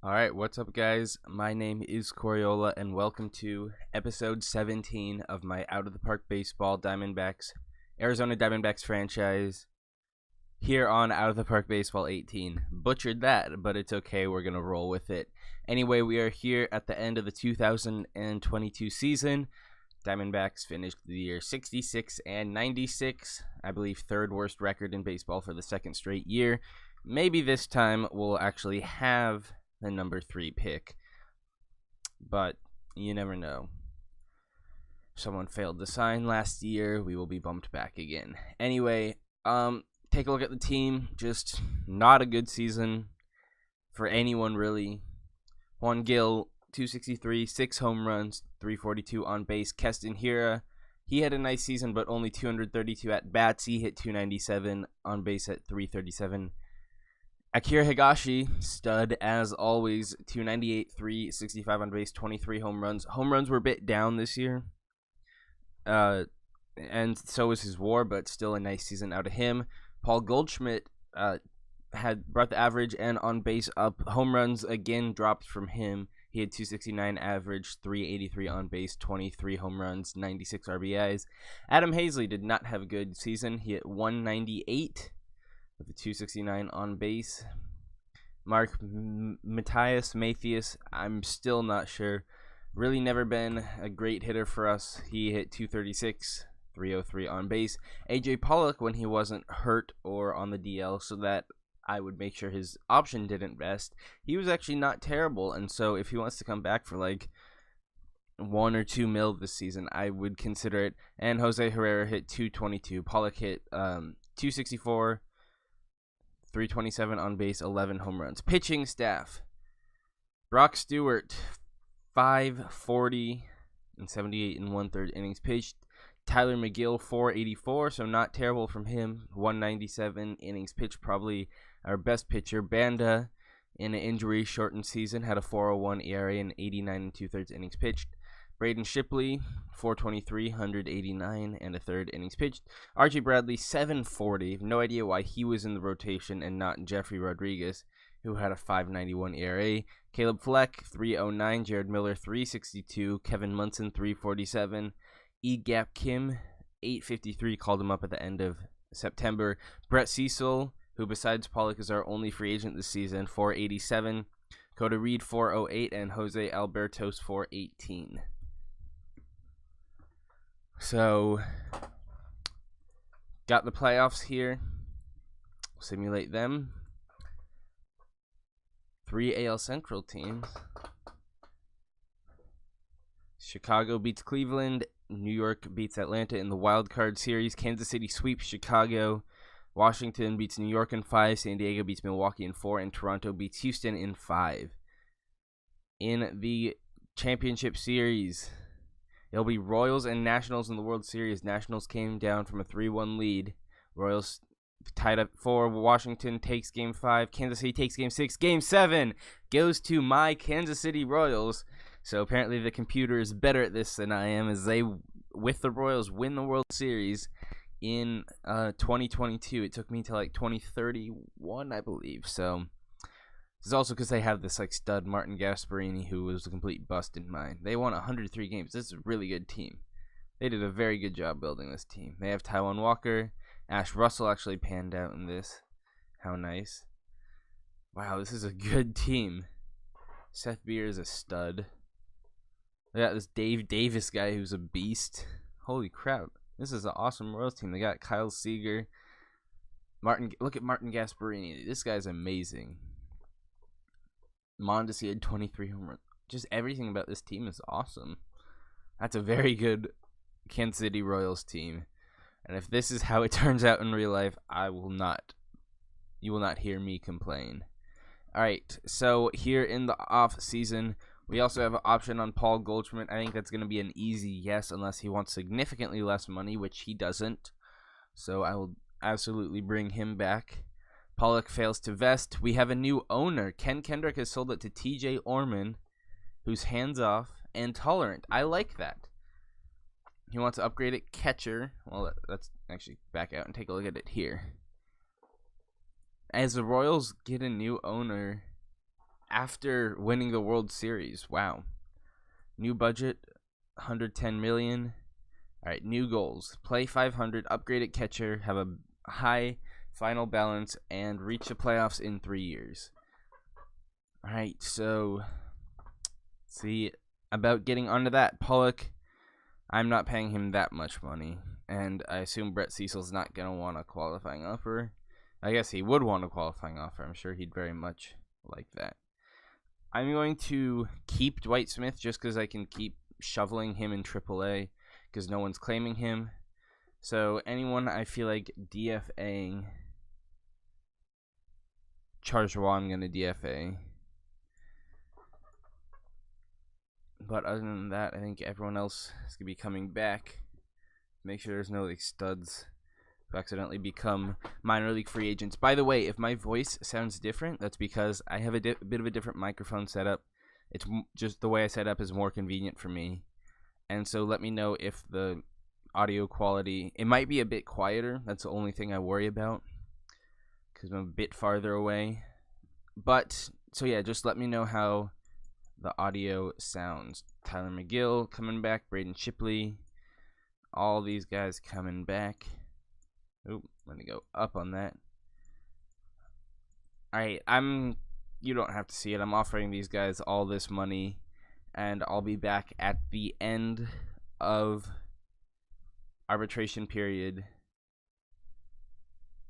Alright, what's up guys? My name is Coriola and welcome to episode 17 of my Out of the Park Baseball Arizona Diamondbacks franchise here on Out of the Park Baseball 18. Butchered that, but it's okay, we're going to roll with it. Anyway, we are here at the end of the 2022 season. Diamondbacks finished the year 66 and 96, I believe third worst record in baseball for the second straight year. Maybe this time we'll actually have the number 3 pick, but you never know. Someone failed to sign last year, we will be bumped back again. Anyway, take a look at the team. Just not a good season for anyone really. Juan Gil, 263, 6 home runs, 342 on base. Keston Hiura, he had a nice season, but only 232 at bats. He hit 297 on base at 337. Akira Higashi, stud as always, 298, 365 on base, 23 home runs. Home runs were a bit down this year, and so was his WAR, but still a nice season out of him. Paul Goldschmidt had brought the average and on base up. Home runs again dropped from him. He had 269 average, 383 on base, 23 home runs, 96 RBIs. Adam Hazley did not have a good season. He hit 198. With a 269 on base. Matthias Mathias, I'm still not sure. Really never been a great hitter for us. He hit 236, 303 on base. AJ Pollock, when he wasn't hurt or on the DL, so that I would make sure his option didn't rest, he was actually not terrible. And so if he wants to come back for like 1 or 2 mil this season, I would consider it. And Jose Herrera hit 222. Pollock hit 264. 327 on base, 11 home runs. Pitching staff: Brock Stewart, 540 and 78 and 1/3 innings pitched. Tyler McGill, 484, so not terrible from him. 197 innings pitched, probably our best pitcher. Banda, in an injury-shortened season, had a 4.01 ERA and 89 and 2/3 innings pitched. Braden Shipley, 423, 189 and 1/3 innings pitched. Archie Bradley, 740. No idea why he was in the rotation and not Jeffrey Rodriguez, who had a 591 ERA. Caleb Fleck, 309. Jared Miller, 362. Kevin Munson, 347. E-Gap Kim, 853. Called him up at the end of September. Brett Cecil, who besides Pollock is our only free agent this season, 487. Coda Reed, 408. And Jose Albertos, 418. So, got the playoffs here. Simulate them. 3 AL Central teams. Chicago beats Cleveland. New York beats Atlanta in the wild card series. Kansas City sweeps Chicago. Washington beats New York in 5. San Diego beats Milwaukee in 4. And Toronto beats Houston in 5. In the championship series, it'll be Royals and Nationals in the World Series. Nationals came down from a 3-1 lead. Royals tied up 4. Washington takes Game 5. Kansas City takes Game 6. Game 7 goes to my Kansas City Royals. So apparently the computer is better at this than I am, as they, with the Royals, win the World Series in 2022. It took me to like 2031, I believe. So this is also because they have this like stud Martin Gasparini, who was a complete bust in mine. They won 103 games. This is a really good team. They did a very good job building this team. They have Taijuan Walker. Ash Russell actually panned out in this. How nice. Wow, this is a good team. Seth Beer is a stud. They got this Dave Davis guy who's a beast. Holy crap. This is an awesome Royals team. They got Kyle Seager. Look at Martin Gasparini. This guy's amazing. Mondesi had 23 home runs. Just everything about this team is awesome. That's a very good Kansas City Royals team. And if this is how it turns out in real life, you will not hear me complain. Alright, so here in the off season, we also have an option on Paul Goldschmidt. I think that's going to be an easy yes, unless he wants significantly less money, which he doesn't. So I will absolutely bring him back. Pollock fails to vest. We have a new owner. Ken Kendrick has sold it to TJ Orman, who's hands-off and tolerant. I like that. He wants to upgrade it. Catcher. Well, let's actually back out and take a look at it here. As the Royals get a new owner, after winning the World Series. Wow. New budget, $110 million. All right, new goals. Play 500, upgrade at catcher, have a high final balance, and reach the playoffs in 3 years. All right, so see about getting onto that. Pollock, I'm not paying him that much money, and I assume Brett Cecil's not going to want a qualifying offer. I guess he would want a qualifying offer. I'm sure he'd very much like that. I'm going to keep Dwight Smith just because I can keep shoveling him in AAA because no one's claiming him. So anyone I feel like DFAing, Chargerois, I'm going to DFA. But other than that, I think everyone else is going to be coming back. Make sure there's no like studs who accidentally become minor league free agents. By the way, if my voice sounds different, that's because I have a bit of a different microphone setup. It's just the way I set up is more convenient for me. And so let me know if the audio quality, it might be a bit quieter. That's the only thing I worry about because I'm a bit farther away. But, so yeah, just let me know how the audio sounds. Tyler McGill coming back, Braden Shipley, all these guys coming back. Oop, let me go up on that. Alright, you don't have to see it. I'm offering these guys all this money, and I'll be back at the end of arbitration period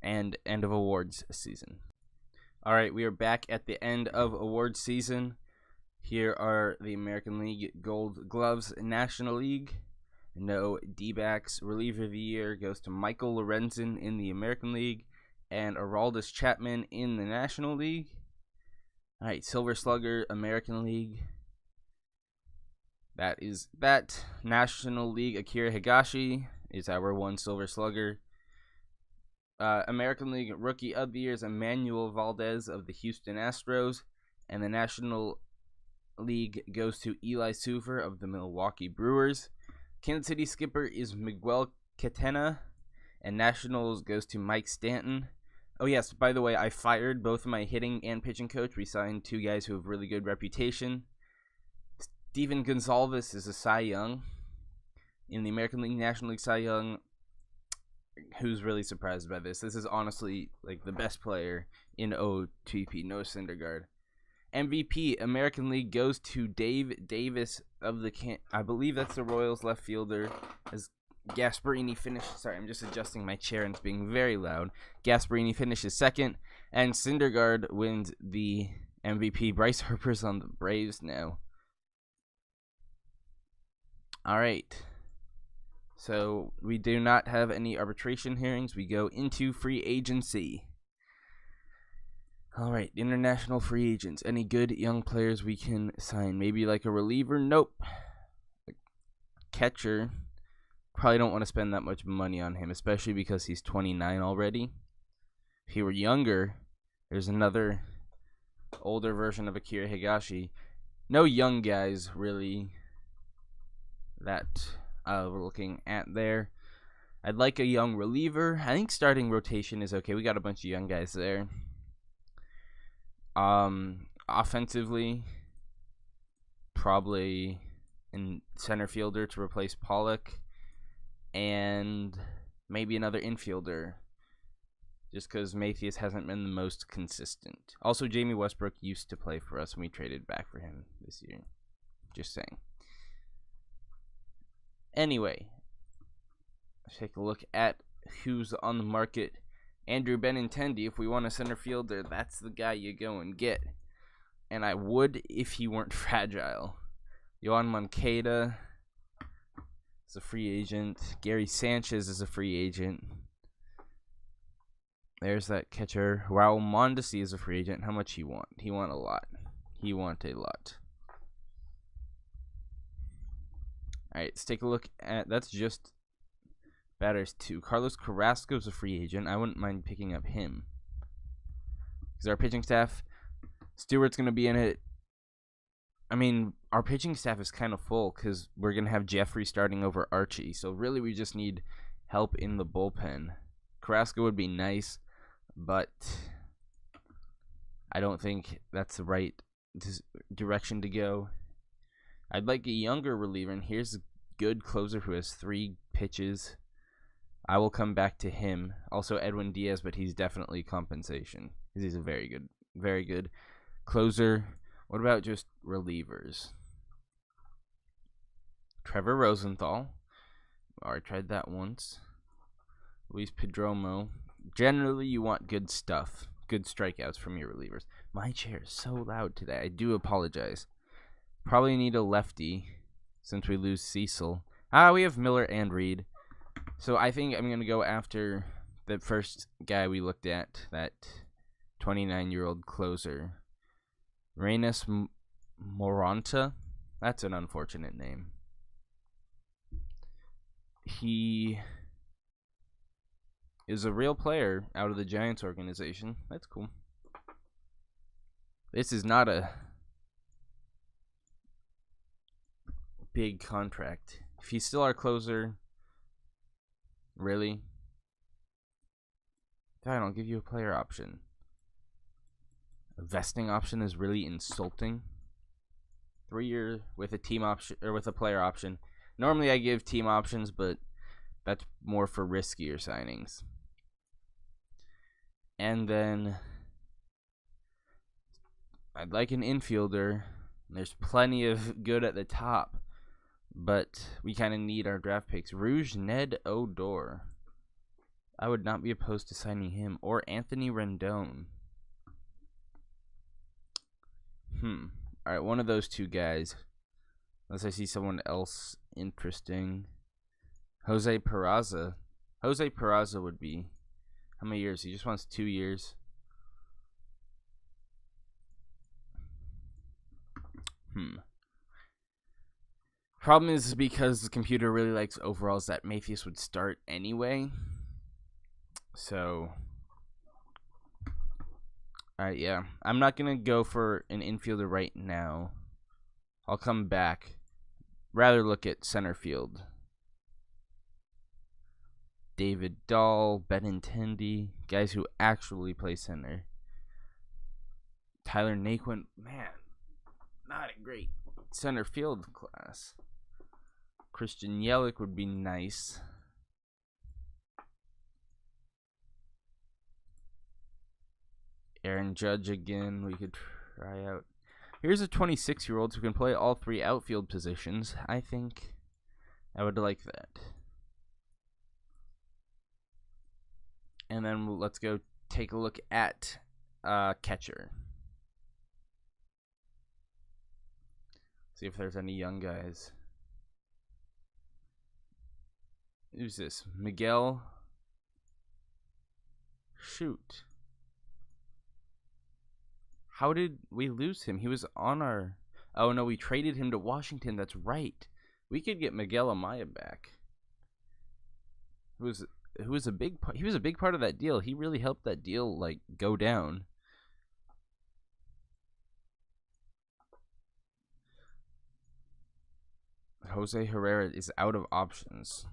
and end of awards season. Alright, we are back at the end of awards season. Here are the American League Gold Gloves. National League, no D-backs. Reliever of the Year goes to Michael Lorenzen in the American League and Aroldis Chapman in the National League. All right, Silver Slugger, American League. That is that. National League, Akira Higashi is our one Silver Slugger. American League Rookie of the Year is Emmanuel Valdez of the Houston Astros. And the National League goes to Eli Suver of the Milwaukee Brewers. Kansas City skipper is Miguel Catena. And Nationals goes to Mike Stanton. Oh yes, by the way, I fired both of my hitting and pitching coach. We signed two guys who have really good reputation. Steven Gonsalves is a Cy Young. In the American League, National League Cy Young, who's really surprised by this? This is honestly like the best player in OTP, Noah Syndergaard. MVP, American League, goes to Dave Davis of the I believe that's the Royals left fielder. As Gasparini finished, sorry, I'm just adjusting my chair and it's being very loud. Gasparini finishes second, and Syndergaard wins the MVP. Bryce Harper's on the Braves now. All right. So we do not have any arbitration hearings. We go into free agency. All right, international free agents. Any good young players we can sign? Maybe like a reliever? Nope. A catcher. Probably don't want to spend that much money on him, especially because he's 29 already. If he were younger, there's another older version of Akira Higashi. No young guys, really, that we're looking at there. I'd like a young reliever. I think starting rotation is okay. We got a bunch of young guys there. Offensively, probably in center fielder to replace Pollock, and maybe another infielder, just because Mathias hasn't been the most consistent. Also, Jamie Westbrook used to play for us, and we traded back for him this year. Just saying. Anyway, let's take a look at who's on the market. Andrew Benintendi, if we want a center fielder, that's the guy you go and get. And I would if he weren't fragile. Yohan Moncada is a free agent. Gary Sanchez is a free agent. There's that catcher. Raul Mondesi is a free agent. How much he want? He want a lot. He want a lot. Alright, let's take a look at, that's just batters 2. Carlos Carrasco is a free agent. I wouldn't mind picking up him. Because our pitching staff, Stewart's going to be in it. I mean, our pitching staff is kind of full because we're going to have Jeffrey starting over Archie. So really we just need help in the bullpen. Carrasco would be nice, but I don't think that's the right direction to go. I'd like a younger reliever, and here's a good closer who has 3 pitches. I will come back to him. Also Edwin Diaz, but he's definitely compensation because he's a very good closer. What about just relievers? Trevor Rosenthal. I tried that once. Luis Pedromo. Generally, you want good stuff. Good strikeouts from your relievers. My chair is so loud today. I do apologize. Probably need a lefty since we lose Cecil. We have Miller and Reed. So I think I'm going to go after the first guy we looked at, that 29-year-old closer. Reynes Moranta. That's an unfortunate name. He is a real player out of the Giants organization. That's cool. This is not a big contract. If he's still our closer, really? Fine, I'll give you a player option. A vesting option is really insulting. 3 years with a team option or with a player option. Normally I give team options, but that's more for riskier signings. And then I'd like an infielder. There's plenty of good at the top, but we kind of need our draft picks. Rouge Ned Odor. I would not be opposed to signing him. Or Anthony Rendon. Alright, one of those two guys. Unless I see someone else interesting. Jose Peraza. Jose Peraza would be... How many years? He just wants 2 years. Problem is because the computer really likes overalls that Mathias would start anyway. So... Alright, yeah. I'm not going to go for an infielder right now. I'll come back. Rather look at center field. David Dahl, Benintendi, guys who actually play center. Tyler Naquin, man, not a great center field class. Christian Yelich would be nice. Aaron Judge again, we could try out. Here's a 26-year-old who can play all 3 outfield positions. I think I would like that. And then let's go take a look at catcher. See if there's any young guys. Who's this? Miguel? Shoot. How did we lose him? He was on our... Oh, no, we traded him to Washington. That's right. We could get Miguel Amaya back. Who was a big part. He was a big part of that deal. He really helped that deal like go down. Jose Herrera is out of options.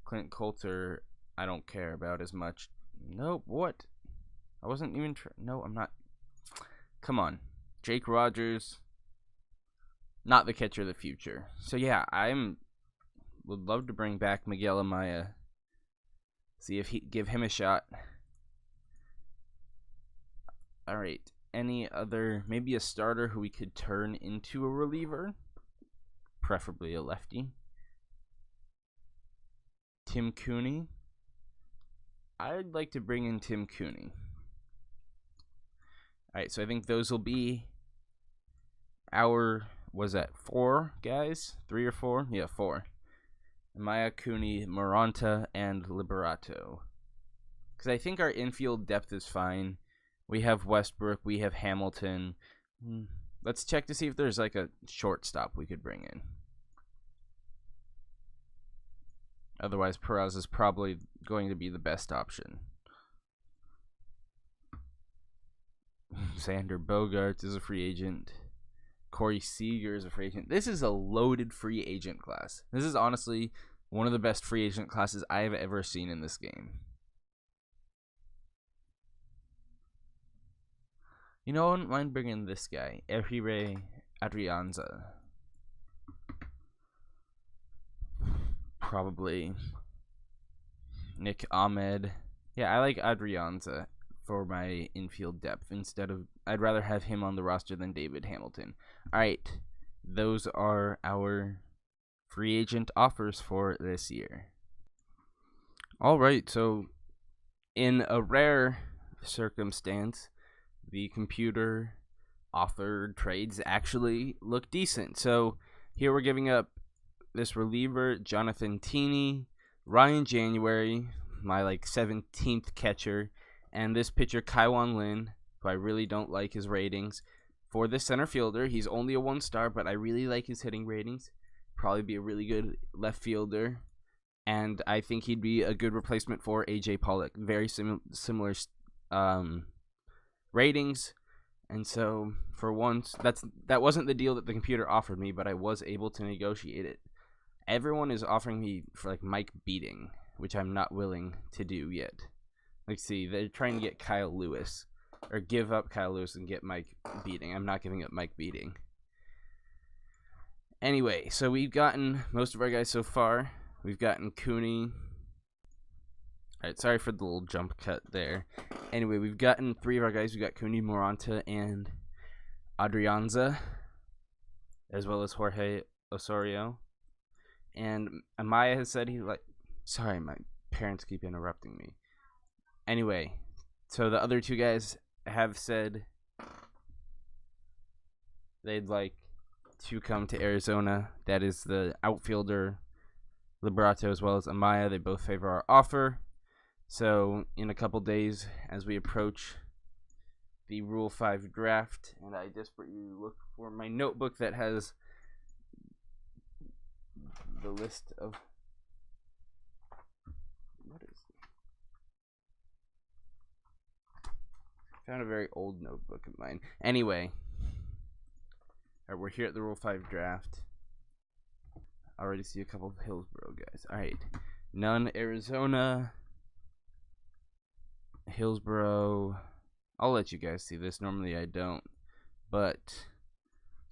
Clint Coulter, I don't care about as much. Nope, what? I wasn't even no, I'm not. Come on. Jake Rogers, not the catcher of the future. So yeah, would love to bring back Miguel Amaya. See if give him a shot. All right. Any other, maybe a starter who we could turn into a reliever? Preferably a lefty. Tim Cooney. I'd like to bring in Tim Cooney. All right, so I think those will be our, was that 4 guys? 3 or 4? Yeah, 4. Maya, Cooney, Moranta, and Liberato. Because I think our infield depth is fine. We have Westbrook. We have Hamilton. Let's check to see if there's like a shortstop we could bring in. Otherwise, Perez is probably going to be the best option. Xander Bogaerts is a free agent. Corey Seager is a free agent. This is a loaded free agent class. This is honestly one of the best free agent classes I have ever seen in this game. You know, I wouldn't mind bringing this guy, Ehire Adrianza. Probably Nick Ahmed. Yeah, I like Adrianza for my infield depth. I'd rather have him on the roster than David Hamilton. All right, those are our free agent offers for this year. All right, so in a rare circumstance, the computer offered trades actually look decent. So here we're giving up this reliever, Jonathan Tini, Ryan January, my 17th catcher, and this pitcher, Kaiwan Lin, who I really don't like his ratings. For this center fielder, he's only a 1-star, but I really like his hitting ratings. Probably be a really good left fielder. And I think he'd be a good replacement for A.J. Pollock. Very similar ratings. And so, for once, that wasn't the deal that the computer offered me, but I was able to negotiate it. Everyone is offering me for Mike Beating, which I'm not willing to do yet. Let's see, they're trying to get Kyle Lewis, or give up Kyle Lewis and get Mike Beating. I'm not giving up Mike Beating. Anyway, so we've gotten most of our guys so far. We've gotten Cooney. Alright, sorry for the little jump cut there. Anyway, we've gotten 3 of our guys. We've got Cooney, Moranta, and Adrianza, as well as Jorge Osorio. And Amaya has said sorry, my parents keep interrupting me. Anyway, so the other 2 guys have said they'd like to come to Arizona. That is the outfielder Liberato as well as Amaya. They both favor our offer. So in a couple days, as we approach the Rule 5 draft, and I desperately look for my notebook that has the list of found a very old notebook of mine. Anyway, alright, we're here at the Rule 5 draft. I already see a couple of Hillsborough guys. Alright, none Arizona, Hillsborough. I'll let you guys see this. Normally I don't, but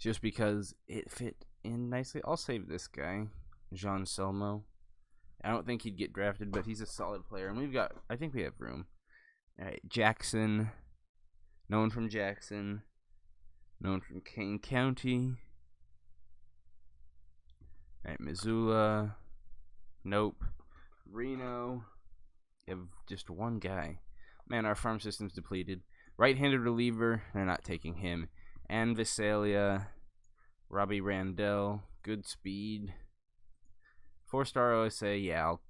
just because it fit in nicely, I'll save this guy, Jean Selmo. I don't think he'd get drafted, but he's a solid player, and I think we have room. Alright, Jackson. No one from Jackson. No one from Kane County. Alright, Missoula. Nope. Reno. You have just one guy. Man, our farm system's depleted. Right-handed reliever. They're not taking him. And Visalia. Robbie Randell. Good speed. 4-star OSA. Yeah, I'll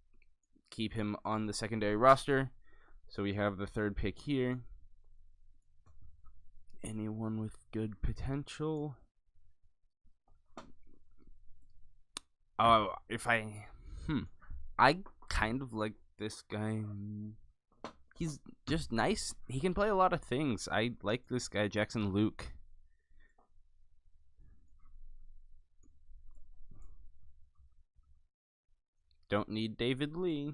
keep him on the secondary roster. So we have the 3rd pick here. Anyone with good potential? Oh, I kind of like this guy. He's just nice. He can play a lot of things. I like this guy, Jackson Luke. Don't need David Lee.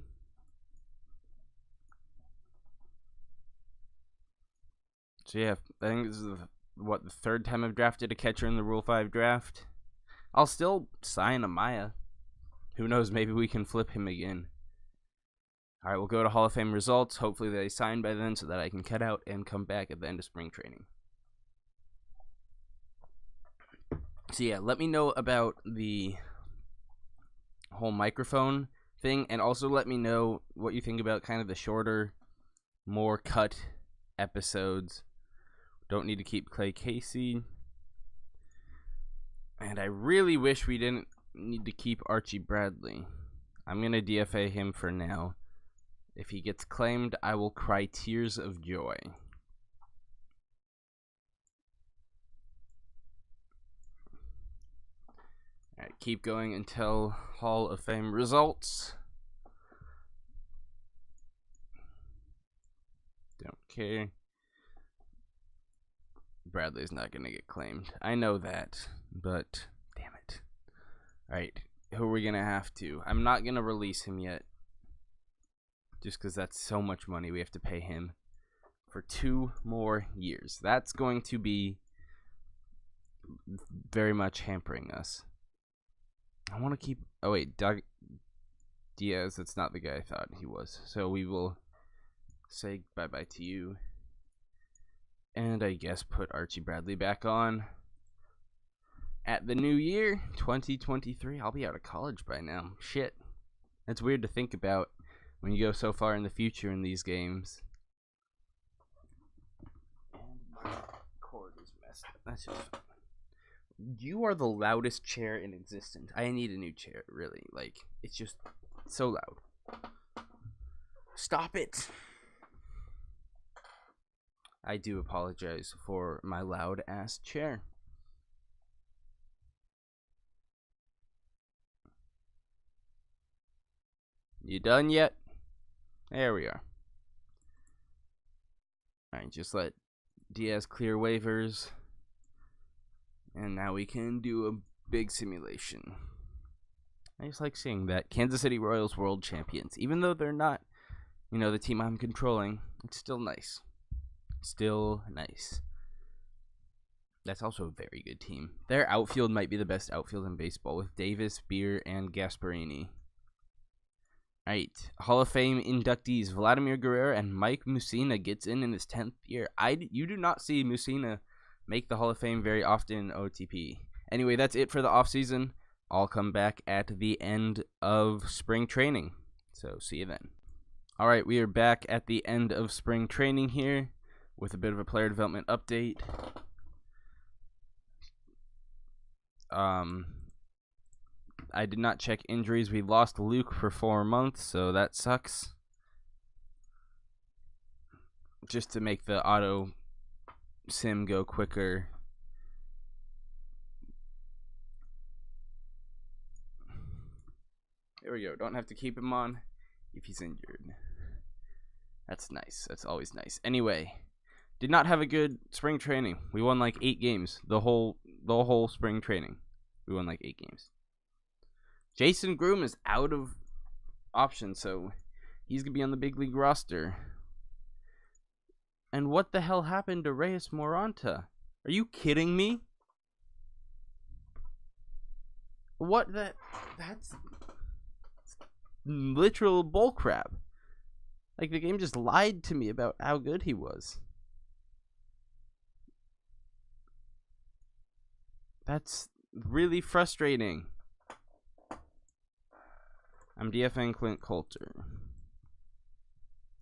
So yeah, I think this is the 3rd time I've drafted a catcher in the Rule 5 draft. I'll still sign Amaya. Who knows, maybe we can flip him again. Alright, we'll go to Hall of Fame results. Hopefully they sign by then so that I can cut out and come back at the end of spring training. So yeah, let me know about the whole microphone thing, and also let me know what you think about kind of the shorter, more cut episodes. Don't need to keep Clay Casey. And I really wish we didn't need to keep Archie Bradley. I'm going to DFA him for now. If he gets claimed, I will cry tears of joy. Alright, keep going until Hall of Fame results. Don't care. Bradley's not going to get claimed. I know that, but damn it. Alright, who are we going to have to? I'm not going to release him yet. Just because that's so much money we have to pay him. for 2 more years. That's going to be very much hampering us. I want to keep... Oh, wait. Doug Diaz, that's not the guy I thought he was. So we will say bye-bye to you. And I guess put Archie Bradley back on at the new year, 2023. I'll be out of college by now. Shit. That's weird to think about when you go so far in the future in these games. And my cord is messed up. That's just fine. You are the loudest chair in existence. I need a new chair, really. Like, it's just so loud. Stop it. I do apologize for my loud ass chair. You done yet? There we are. Alright, just let Diaz clear waivers. And now we can do a big simulation. I just like seeing that. Kansas City Royals world champions. Even though they're not, the team I'm controlling, it's still nice. Still nice. That's also a very good team. Their outfield might be the best outfield in baseball with Davis, Beer, and Gasparini. Alright, Hall of Fame inductees Vladimir Guerrero and Mike Mussina gets in his 10th year. You do not see Mussina make the Hall of Fame very often in OTP. Anyway, that's it for the offseason. I'll come back at the end of spring training. So, see you then. Alright, we are back at the end of spring training here with a bit of a player development update. I did not check injuries. We lost Luke for 4 months, so that sucks. Just to make the auto sim go quicker. There we go. Don't have to keep him on if he's injured. That's nice. That's always nice. Anyway, did not have a good spring training. We won like 8 games. The whole spring training. We won like 8 games. Jason Groom is out of options, so he's going to be on the big league roster. And what the hell happened to Reyes Moranta? Are you kidding me? What the... That's literal bullcrap. Like, the game just lied to me about how good he was. That's really frustrating. I'm DFing Clint Coulter.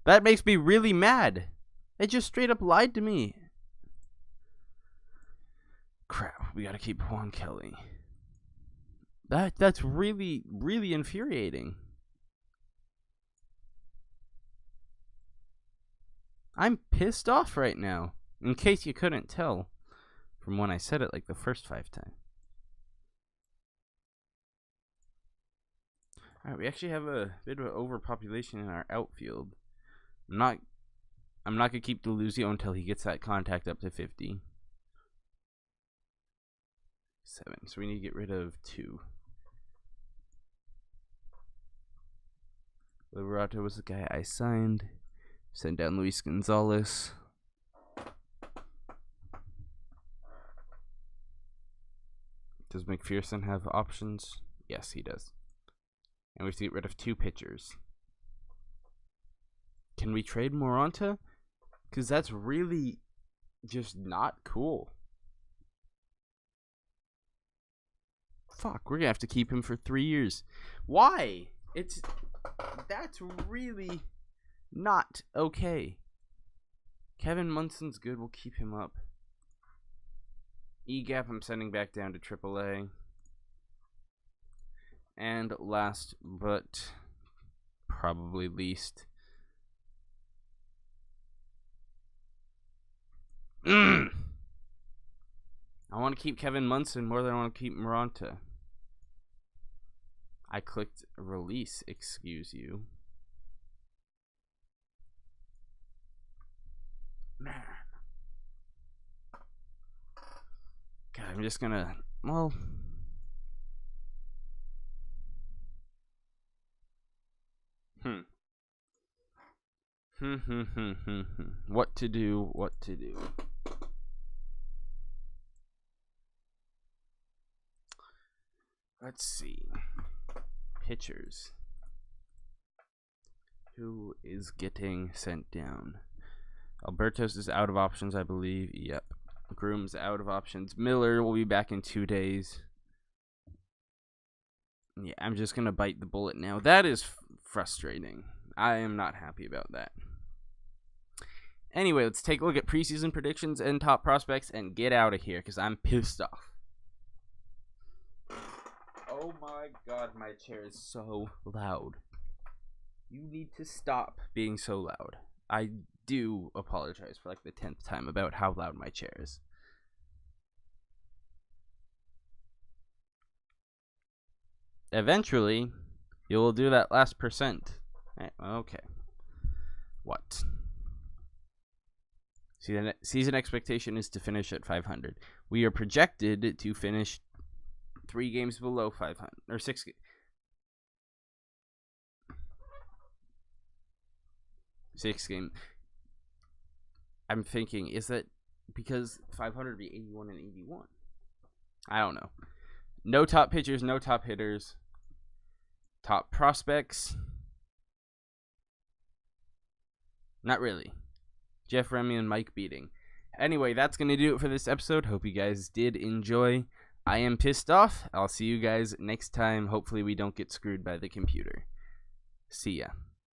That makes me really mad. It just straight up lied to me. Crap, we gotta keep Juan Kelly. That's really, really infuriating. I'm pissed off right now, in case you couldn't tell from when I said it like the first 5 times. Alright, we actually have a bit of an overpopulation in our outfield. I'm not gonna keep Deluzio until he gets that contact up to 50. 7. So we need to get rid of 2. Liberato was the guy I signed. Send down Luis Gonzalez. Does McPherson have options? Yes, he does. And we have to get rid of 2 pitchers. Can we trade Moranta? Because that's really just not cool. Fuck, we're going to have to keep him for 3 years. Why? That's really not okay. Kevin Munson's good. We'll keep him up. E-Gap I'm sending back down to AAA. And last but probably least, I want to keep Kevin Munson more than I want to keep Moranta. I clicked release, excuse you. Man. God, I'm just gonna, well... What to do, what to do. Let's see. Pitchers. Who is getting sent down? Alberto's is out of options, I believe. Yep. Groom's out of options. Miller will be back in 2 days. Yeah, I'm just going to bite the bullet now. That is frustrating. I am not happy about that. Anyway, let's take a look at preseason predictions and top prospects and get out of here because I'm pissed off. Oh my god, my chair is so loud. You need to stop being so loud. I do apologize for like the 10th time about how loud my chair is. Eventually, you will do that last percent. Okay. What? Season expectation is to finish at 500. We are projected to finish 3 games below 500 or 6. 6 game. I'm thinking, is that because 500 would be 81 and 81? I don't know. No top pitchers, no top hitters. Top prospects. Not really. Jeff Remy and Mike Beating. Anyway, that's going to do it for this episode. Hope you guys did enjoy. I am pissed off. I'll see you guys next time. Hopefully we don't get screwed by the computer. See ya.